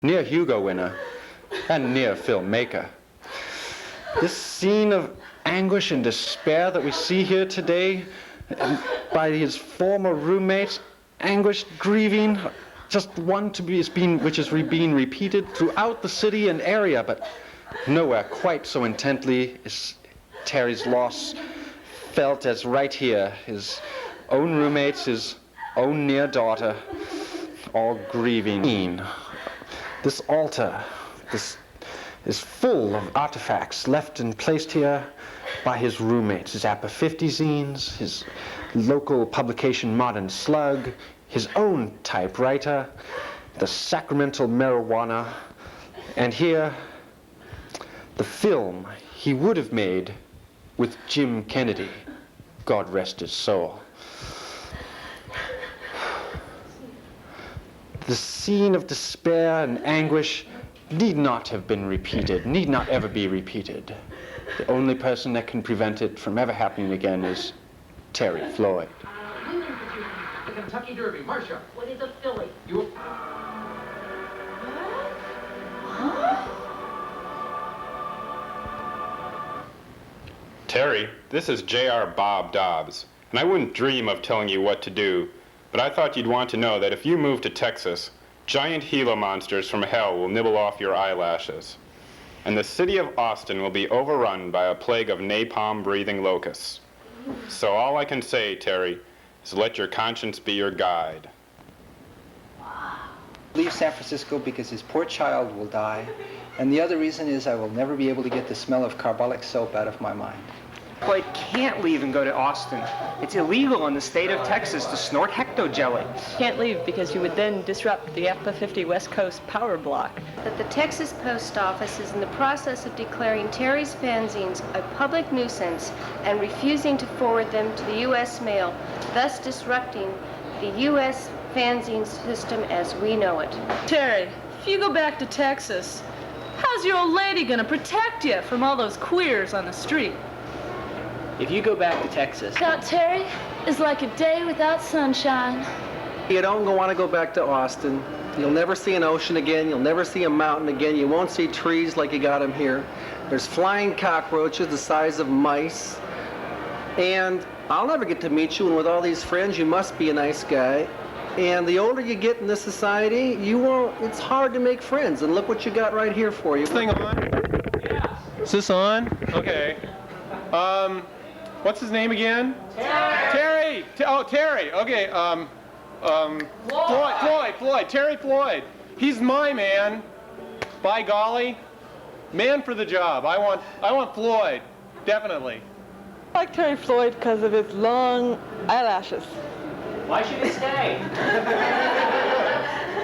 near Hugo winner, and near filmmaker. This scene of anguish and despair that we see here today, by his former roommates, anguished, grieving, just one which is being repeated throughout the city and area, but nowhere quite so intently is Terry's loss felt as right here. His own roommates, his own near daughter, all grieving. This altar, this is full of artifacts left and placed here by his roommates, his Appa 50 zines, his local publication Modern Slug, his own typewriter, the sacramental marijuana, and here, the film he would have made with Jim Kennedy, God rest his soul. The scene of despair and anguish need not have been repeated, need not ever be repeated. The only person that can prevent it from ever happening again is Terry Floyd. The Kentucky Derby, Marcia. What is a filly? You. Terry, this is J.R. Bob Dobbs, and I wouldn't dream of telling you what to do, but I thought you'd want to know that if you move to Texas, giant Gila monsters from hell will nibble off your eyelashes. And the city of Austin will be overrun by a plague of napalm-breathing locusts. So all I can say, Terry, is let your conscience be your guide. Leave San Francisco because his poor child will die, and the other reason is I will never be able to get the smell of carbolic soap out of my mind. Floyd can't leave and go to Austin. It's illegal in the state of Texas to snort hectojelly. Can't leave because you would then disrupt the Appa 50 West Coast power block. That the Texas Post Office is in the process of declaring Terry's fanzines a public nuisance and refusing to forward them to the U.S. mail, thus disrupting the U.S. fanzine system as we know it. Terry, if you go back to Texas, how's your old lady gonna protect you from all those queers on the street? If you go back to Texas... Without Terry is like a day without sunshine. You don't want to go back to Austin. You'll never see an ocean again. You'll never see a mountain again. You won't see trees like you got them here. There's flying cockroaches the size of mice. And I'll never get to meet you, and with all these friends, you must be a nice guy. And the older you get in this society, it's hard to make friends. And look what you got right here for you. Thing on? Yeah. Is this on? Okay. What's his name again? Terry! Terry! Okay, Floyd. Terry Floyd. He's my man. By golly. Man for the job. I want Floyd. Definitely. I like Terry Floyd because of his long eyelashes. Why should he stay?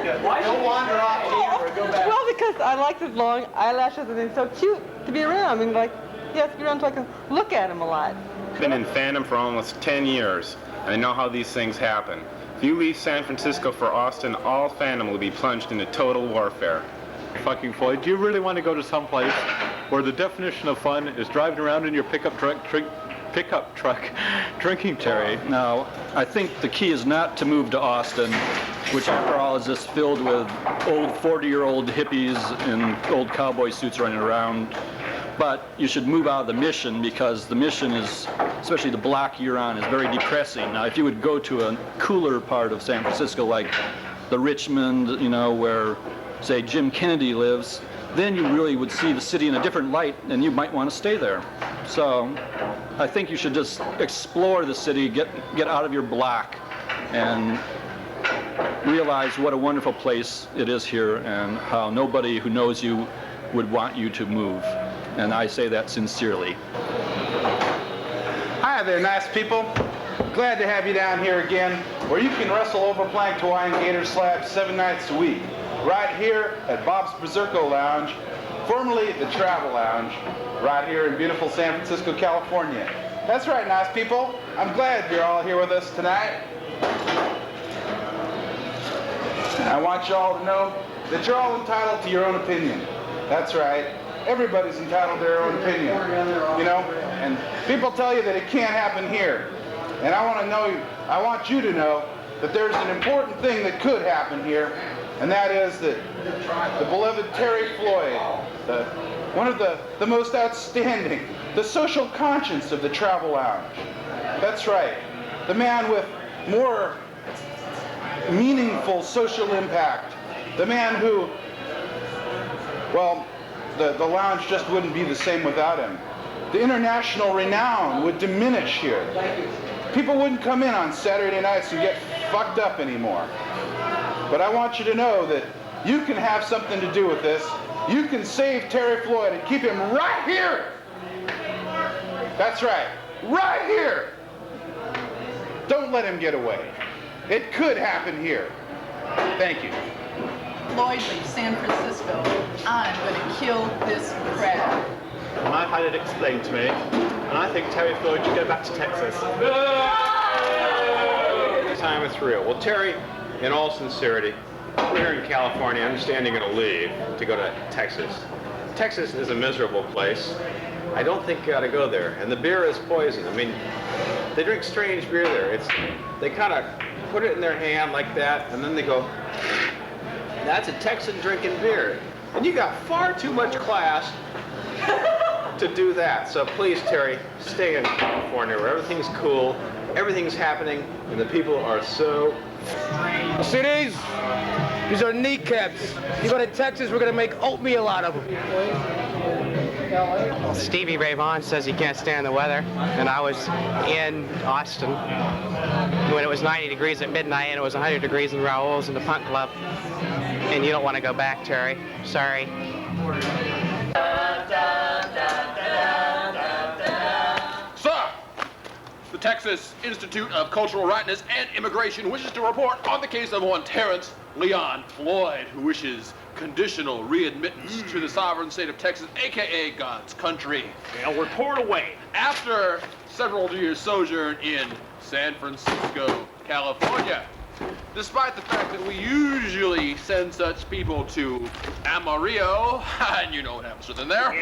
Don't wander off here or go back. Well, because I like his long eyelashes and he's so cute to be around. I mean, like, he has to be around so I can look at him a lot. I've been in fandom for almost 10 years, and I know how these things happen. If you leave San Francisco for Austin, all fandom will be plunged into total warfare. Fucking Floyd, do you really want to go to some place where the definition of fun is driving around in your pickup truck drinking, Terry? Now, I think the key is not to move to Austin, which after all is just filled with old 40-year-old hippies in old cowboy suits running around. But you should move out of the Mission, because the Mission is, especially the block you're on, is very depressing. Now, if you would go to a cooler part of San Francisco, like the Richmond, where, say, Jim Kennedy lives, then you really would see the city in a different light, and you might want to stay there. So I think you should just explore the city, get out of your block, and realize what a wonderful place it is here, and how nobody who knows you would want you to move. And I say that sincerely. Hi there, nice people. Glad to have you down here again, where you can wrestle overplanked Hawaiian gator slabs 7 nights a week, right here at Bob's Berserko Lounge, formerly the Travel Lounge, right here in beautiful San Francisco, California. That's right, nice people. I'm glad you're all here with us tonight. I want you all to know that you're all entitled to your own opinion. That's right. Everybody's entitled to their own opinion, and people tell you that it can't happen here. And I want you to know that there's an important thing that could happen here, and that is that the beloved Terry Floyd, one of the most outstanding, the social conscience of the Travel Lounge. That's right, the man with more meaningful social impact, the man who, well, the lounge just wouldn't be the same without him. The international renown would diminish here. People wouldn't come in on Saturday nights and get fucked up anymore. But I want you to know that you can have something to do with this. You can save Terry Floyd and keep him right here. That's right, right here. Don't let him get away. It could happen here. Thank you. Floyd leaves San Francisco, I'm going to kill this crab. And I've had it explained to me, and I think Terry Floyd should go back to Texas. This time it's real. Well, Terry, in all sincerity, we're here in California. I understand you're going to leave to go to Texas. Texas is a miserable place. I don't think you ought to go there. And the beer is poison. I mean, they drink strange beer there. They kind of put it in their hand like that, and then they go, that's a Texan drinking beer. And you got far too much class to do that. So please, Terry, stay in California where everything's cool, everything's happening, and the people are so... See these? These are kneecaps. You go to Texas, we're gonna make oatmeal out of them. Stevie Ray Vaughan says he can't stand the weather, and I was in Austin when it was 90 degrees at midnight and it was 100 degrees in Raoul's in the punk club. And you don't want to go back, Terry. Sorry. Sir, the Texas Institute of Cultural Rightness and Immigration wishes to report on the case of one Terrence Leon Floyd, who wishes conditional readmittance to the sovereign state of Texas, a.k.a. God's country. Now report away. After several years sojourn in San Francisco, California, despite the fact that we usually send such people to Amarillo, and you know what happens within there,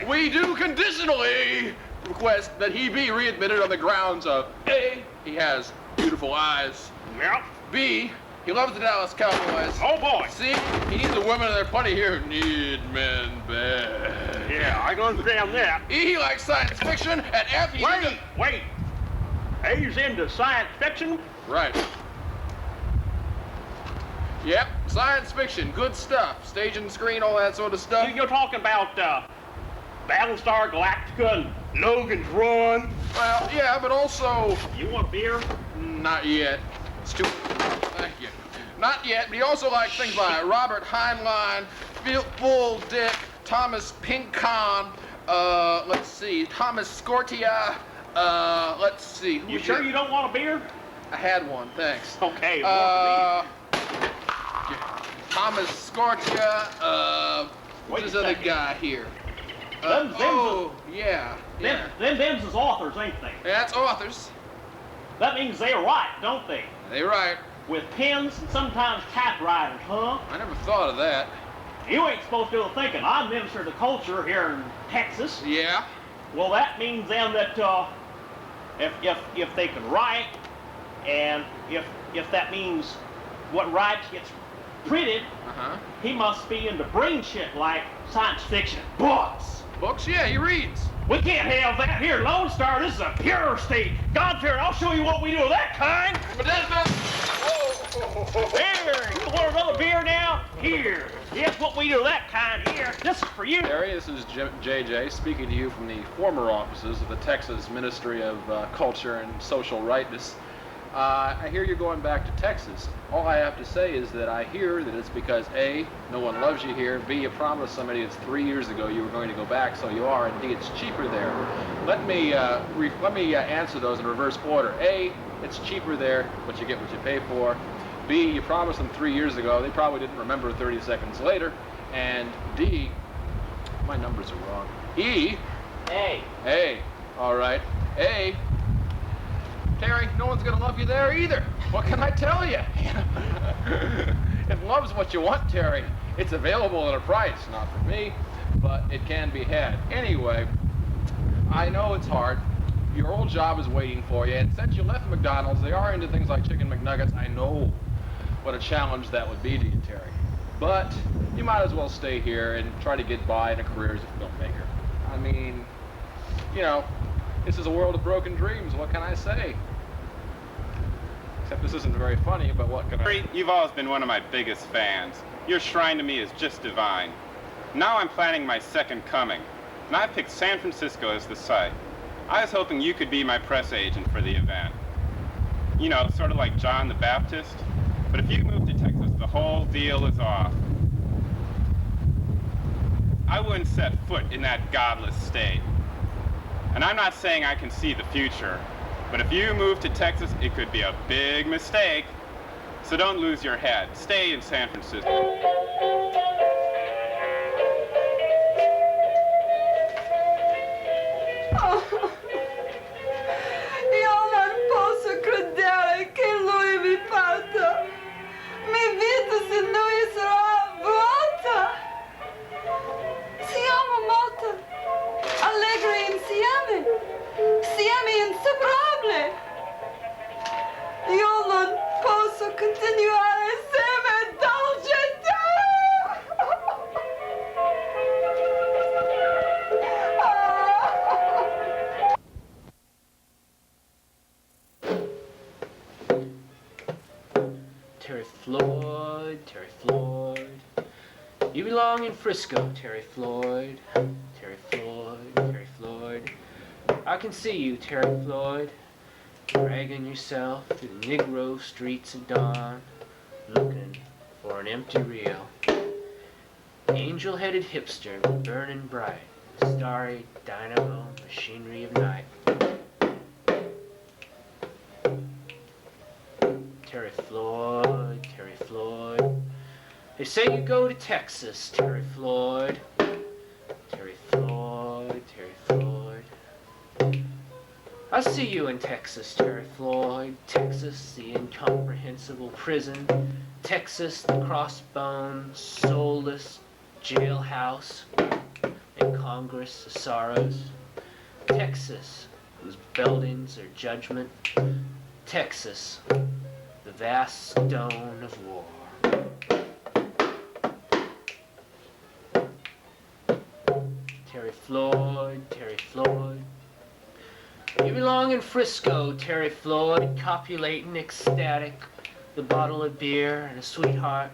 we do conditionally request that he be readmitted on the grounds of A, he has beautiful eyes, yep. B, he loves the Dallas Cowboys. Oh boy. C, he needs a woman, and there are plenty here who need men bad. Yeah, I can understand that. E, he likes science fiction, and F, he Wait. He's into science fiction? Right. Yep, science fiction, good stuff. Stage and screen, all that sort of stuff. You're talking about Battlestar Galactica and Logan's Run? Well, yeah, but also... You want beer? Not yet. It's too... Thank you. Not yet, but he also likes things by Robert Heinlein, Bull Dick, Thomas Pinkcon, let's see, Thomas Scortia, let's see. You sure you don't want a beer? I had one, thanks. Okay, Thomas Scortia, what's this other guy here? Yeah. Them's his authors, ain't they? Yeah, that's authors. That means they write, don't they? They write. With pens and sometimes typewriters, huh? I never thought of that. You ain't supposed to be thinking. I'm Minister of Culture here in Texas. Yeah. Well, that means then that if they can write, and if that means what writes gets printed, he must be into brain shit like science fiction. Books. Books? Yeah, he reads. We can't have that here, Lone Star. This is a pure state. God-fearing, I'll show you what we do of that kind. But that's not... Here, you want another beer now? Here. Here's what we do of that kind here. This is for you. Harry, this is JJ speaking to you from the former offices of the Texas Ministry of Culture and Social Rightness. I hear you're going back to Texas. All I have to say is that I hear that it's because A, no one loves you here, B, you promised somebody it's 3 years ago you were going to go back, so you are, and D, it's cheaper there. Let me answer those in reverse order. A, it's cheaper there, but you get what you pay for. B, you promised them 3 years ago, they probably didn't remember 30 seconds later. And D, my numbers are wrong. E, A, all right, A, Terry, no one's gonna love you there either. What can I tell you? If love's what you want, Terry, it's available at a price. Not for me, but it can be had. Anyway, I know it's hard. Your old job is waiting for you, and since you left McDonald's, they are into things like chicken McNuggets, I know. what a challenge that would be to you, Terry. But you might as well stay here and try to get by in a career as a filmmaker. I mean, you know, this is a world of broken dreams. What can I say? Except this isn't very funny, but what can I... Terry, you've always been one of my biggest fans. Your shrine to me is just divine. Now I'm planning my second coming, and I've picked San Francisco as the site. I was hoping you could be my press agent for the event. You know, sort of like John the Baptist. But if you move to Texas, the whole deal is off. I wouldn't set foot in that godless state. And I'm not saying I can see the future, but if you move to Texas, it could be a big mistake. So don't lose your head. Stay in San Francisco. Io non posso credere che lui mi parta. Mi vita se lui sarà vuota. Siamo molto allegri insieme. Siamo inseparabili. Io non posso continuare insieme dolcetà. Terry Floyd, Terry Floyd. You belong in Frisco, Terry Floyd. Terry Floyd, Terry Floyd. I can see you, Terry Floyd, dragging yourself through the Negro streets at dawn, looking for an empty reel. Angel-headed hipster, burning bright, starry dynamo machinery of night. Terry Floyd, Terry Floyd. They say you go to Texas, Terry Floyd. Terry Floyd, Terry Floyd. I see you in Texas, Terry Floyd. Texas, the incomprehensible prison. Texas, the crossbone, soulless jailhouse. And Congress, the sorrows. Texas, whose buildings are judgment. Texas, the vast stone of war. Terry Floyd, Terry Floyd. You belong in Frisco, Terry Floyd, copulating ecstatic, the bottle of beer and a sweetheart,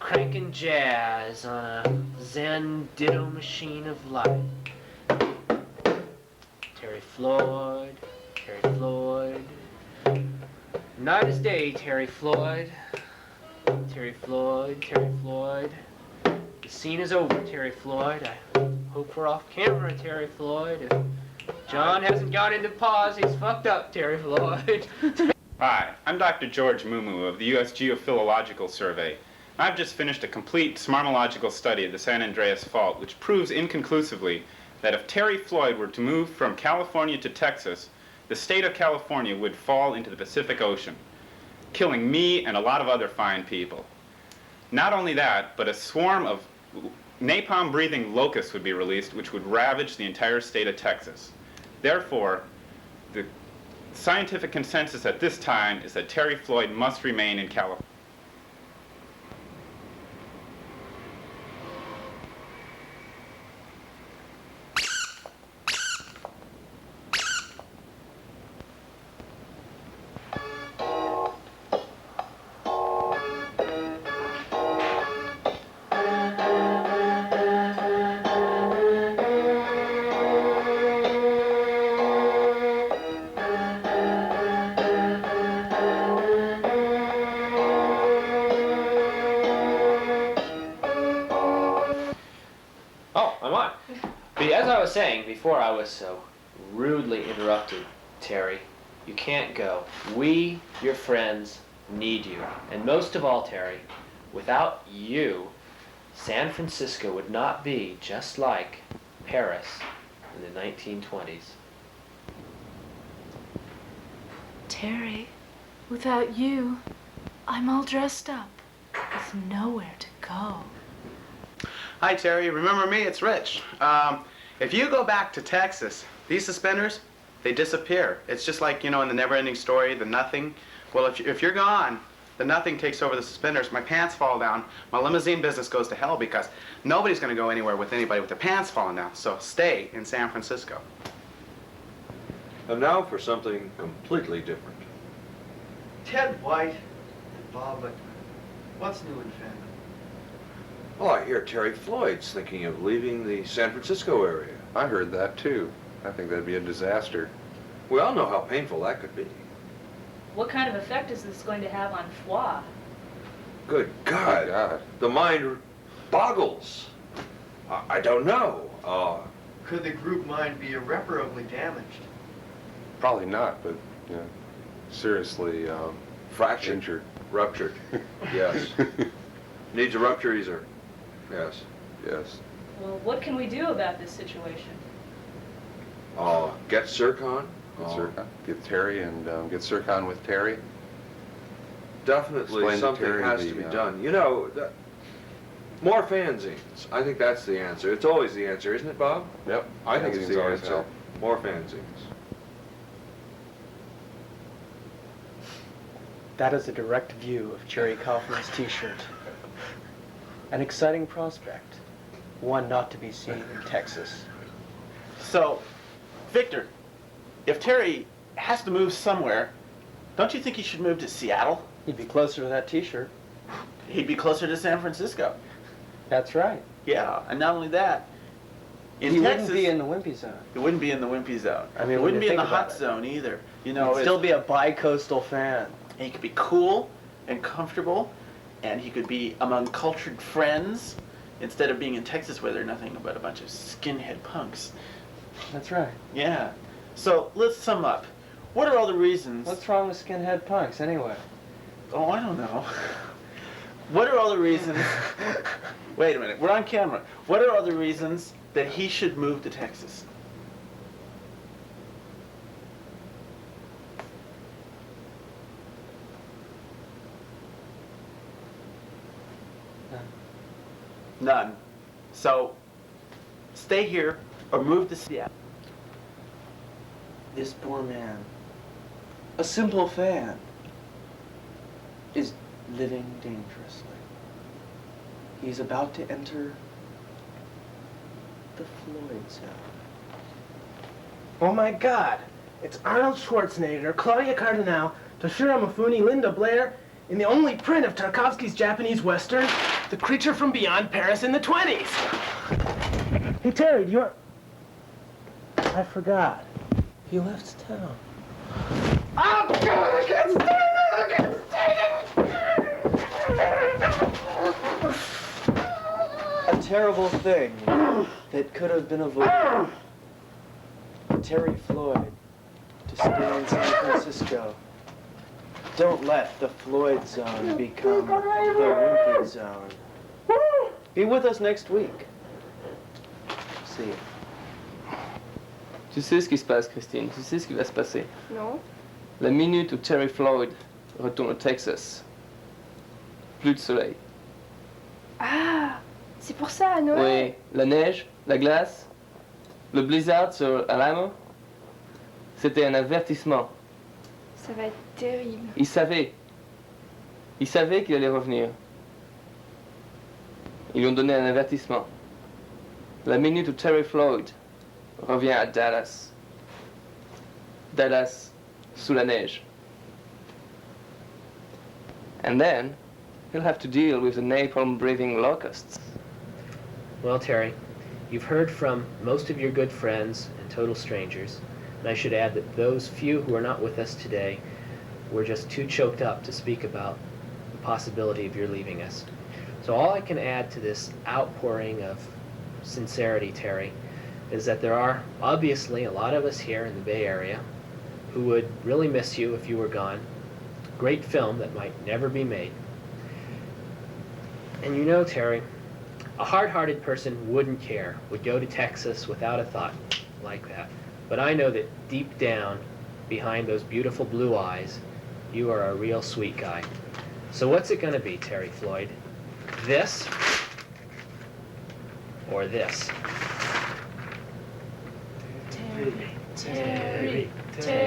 cranking jazz on a Zen ditto machine of light. Terry Floyd, Terry Floyd. Night is day, Terry Floyd. Terry Floyd, Terry Floyd. The scene is over, Terry Floyd. I hope we're off camera, Terry Floyd. If John hasn't got into pause, he's fucked up, Terry Floyd. Hi, I'm Dr. George Mumu of the U.S. Geophilological Survey. I've just finished a complete seismological study of the San Andreas Fault, which proves inconclusively that if Terry Floyd were to move from California to Texas, the state of California would fall into the Pacific Ocean, killing me and a lot of other fine people. Not only that, but a swarm of napalm-breathing locusts would be released, which would ravage the entire state of Texas. Therefore, the scientific consensus at this time is that Terry Floyd must remain in California. As I was saying before I was so rudely interrupted, Terry, you can't go. We, your friends, need you. And most of all, Terry, without you, San Francisco would not be just like Paris in the 1920s. Terry, without you, I'm all dressed up with nowhere to go. Hi, Terry. Remember me? It's Rich. If you go back to Texas, these suspenders, they disappear. It's just like, you know, in the never-ending story, the nothing. Well, if you're gone, the nothing takes over the suspenders, my pants fall down, my limousine business goes to hell because nobody's going to go anywhere with anybody with their pants falling down. So stay in San Francisco. And now for something completely different. Ted White and Bob Lichtman. What's new in fandom? Oh, I hear Terry Floyd's thinking of leaving the San Francisco area. I heard that too. I think that'd be a disaster. We all know how painful that could be. What kind of effect is this going to have on foi? Good God. The mind boggles. I don't know. Could the group mind be irreparably damaged? Probably not, but seriously fractured, injured, ruptured. Yes. Needs a rupture. Yes. Yes. Well, what can we do about this situation? Get Sircon. Get Terry and get Sircon with Terry. Definitely Explain to something Terry has to be done. You know, more fanzines. I think that's the answer. It's always the answer, isn't it, Bob? Yep. I think it's the always answer. help. More fanzines. That is a direct view of Jerry Kaufman's t-shirt. An exciting prospect. One not to be seen in Texas. So, Victor, if Terry has to move somewhere, don't you think he should move to Seattle? He'd be closer to that t-shirt. He'd be closer to San Francisco. That's right. Yeah, and not only that, in He Texas, wouldn't be in the wimpy zone. it wouldn't be in the wimpy zone. I mean, it when wouldn't you be in the think about hot it. zone either. You know, He'd still be a bi-coastal fan. he could be cool and comfortable, and he could be among cultured friends instead of being in Texas where they're nothing but a bunch of skinhead punks. That's right. Yeah. So let's sum up. What are all the reasons? What's wrong with skinhead punks, anyway? Oh, I don't know. What are all the reasons? Wait a minute, we're on camera. What are all the reasons that he should move to Texas? None. So, stay here or move to Seattle. This poor man, a simple fan, is living dangerously. He's about to enter the Floyd zone. Oh my God! It's Arnold Schwarzenegger, Claudia Cardinale, Toshiro Mifune, Linda Blair, in the only print of Tarkovsky's Japanese Western, The Creature from Beyond Paris in the 20s. Hey Terry, do you want... I forgot. He left town. Oh God, I can't stand it! I can't stand it! A terrible thing that could have been avoided. Terry Floyd to stay in San Francisco. Don't let the Floyd zone become the Wimpy zone. Be with us next week. See you. Tu sais ce qui se passe, Christine. Tu sais ce qui va se passer. Non. La minute où Terry Floyd retourne au Texas, plus de soleil. Ah, c'est pour ça, à Noël. Oui, la neige, la glace, le blizzard sur Alamo, c'était un avertissement. Ça va être terrible. Il savait qu'il allait revenir. Ils lui ont donné un avertissement. La minute où Terry Floyd revient à Dallas. Dallas sous la neige. And then he'll have to deal with the napalm-breathing locusts. Well, Terry, you've heard from most of your good friends and total strangers, and I should add that those few who are not with us today were just too choked up to speak about the possibility of your leaving us. So all I can add to this outpouring of sincerity, Terry, is that there are obviously a lot of us here in the Bay Area who would really miss you if you were gone. Great film that might never be made. And you know, Terry, a hard-hearted person wouldn't care, would go to Texas without a thought like that. But I know that deep down, behind those beautiful blue eyes, you are a real sweet guy. So what's it gonna be, Terry Floyd? This? Or this? Terry, Terry, Terry.